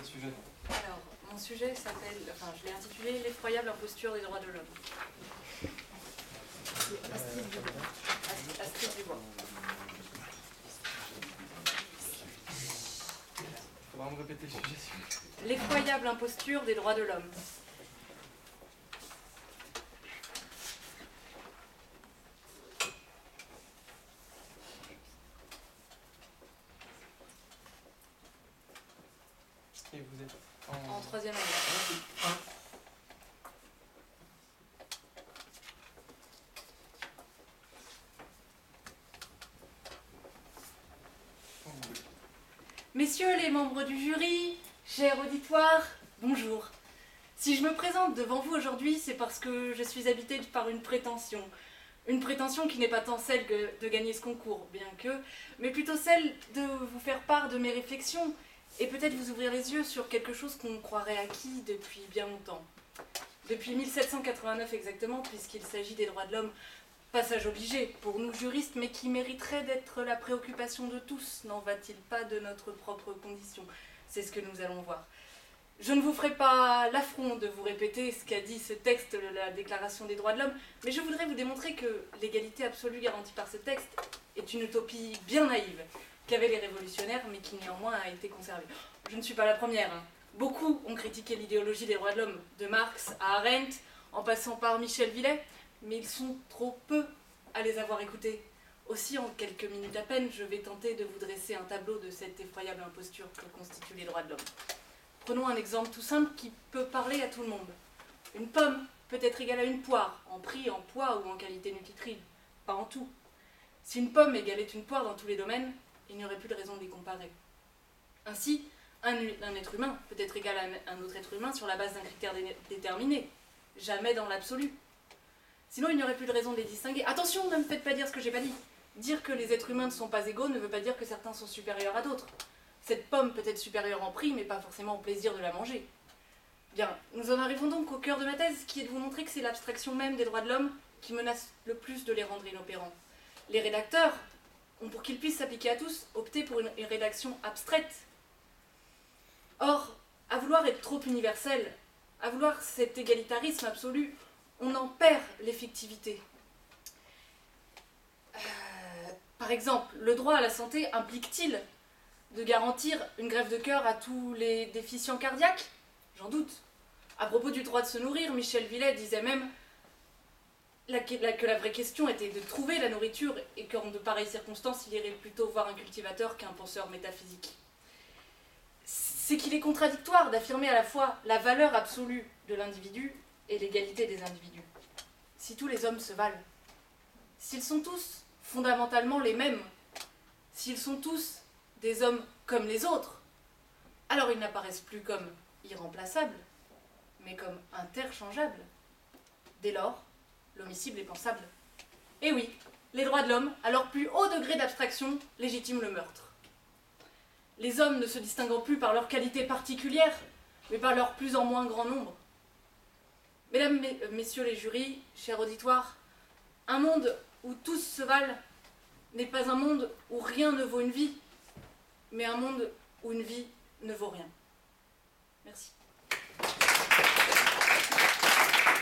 votre sujet? Alors, mon sujet s'appelle, je l'ai intitulé « L'effroyable imposture des droits de l'homme ». Astrid Dubois. Astrid Dubois. Il faudra me répéter le sujet, s'il vous plaît. L'effroyable imposture des droits de l'homme. Et vous êtes en troisième année. Messieurs les membres du jury, cher auditoire, bonjour. Si je me présente devant vous aujourd'hui, c'est parce que je suis habitée par une prétention. Une prétention qui n'est pas tant celle de gagner ce concours, bien que, mais plutôt celle de vous faire part de mes réflexions et peut-être vous ouvrir les yeux sur quelque chose qu'on croirait acquis depuis bien longtemps. Depuis 1789 exactement, puisqu'il s'agit des droits de l'homme, passage obligé pour nous juristes, mais qui mériterait d'être la préoccupation de tous, n'en va-t-il pas de notre propre condition? C'est ce que nous allons voir. Je ne vous ferai pas l'affront de vous répéter ce qu'a dit ce texte, la Déclaration des droits de l'homme, mais je voudrais vous démontrer que l'égalité absolue garantie par ce texte est une utopie bien naïve, qu'avaient les révolutionnaires, mais qui néanmoins a été conservée. Je ne suis pas la première. Beaucoup ont critiqué l'idéologie des droits de l'homme, de Marx à Arendt, en passant par Michel Villet, mais ils sont trop peu à les avoir écoutés. Aussi, en quelques minutes à peine, je vais tenter de vous dresser un tableau de cette effroyable imposture que constituent les droits de l'homme. Prenons un exemple tout simple qui peut parler à tout le monde. Une pomme peut être égale à une poire, en prix, en poids ou en qualité nutritive, pas en tout. Si une pomme égalait une poire dans tous les domaines, il n'y aurait plus de raison de les comparer. Ainsi, un être humain peut être égal à un autre être humain sur la base d'un critère déterminé, jamais dans l'absolu. Sinon, il n'y aurait plus de raison de les distinguer. Attention, ne me faites pas dire ce que j'ai pas dit. Dire que les êtres humains ne sont pas égaux ne veut pas dire que certains sont supérieurs à d'autres. Cette pomme peut être supérieure en prix, mais pas forcément au plaisir de la manger. Bien, nous en arrivons donc au cœur de ma thèse, qui est de vous montrer que c'est l'abstraction même des droits de l'homme qui menace le plus de les rendre inopérants. Les rédacteurs ont, pour qu'ils puissent s'appliquer à tous, opté pour une rédaction abstraite. Or, à vouloir être trop universel, à vouloir cet égalitarisme absolu, on en perd l'effectivité. Par exemple, le droit à la santé implique-t-il de garantir une greffe de cœur à tous les déficients cardiaques? J'en doute. À propos du droit de se nourrir, Michel Villet disait même que la vraie question était de trouver la nourriture et qu'en de pareilles circonstances, il irait plutôt voir un cultivateur qu'un penseur métaphysique. C'est qu'il est contradictoire d'affirmer à la fois la valeur absolue de l'individu et l'égalité des individus. Si tous les hommes se valent, s'ils sont tous fondamentalement les mêmes, s'ils sont tous des hommes comme les autres, alors ils n'apparaissent plus comme irremplaçables, mais comme interchangeables. Dès lors, l'homicide est pensable. Et oui, les droits de l'homme, à leur plus haut degré d'abstraction, légitiment le meurtre. Les hommes ne se distinguant plus par leurs qualités particulières, mais par leur plus en moins grand nombre. Mesdames, messieurs les jurys, chers auditoires, un monde où tous se valent n'est pas un monde où rien ne vaut une vie, mais un monde où une vie ne vaut rien. Merci.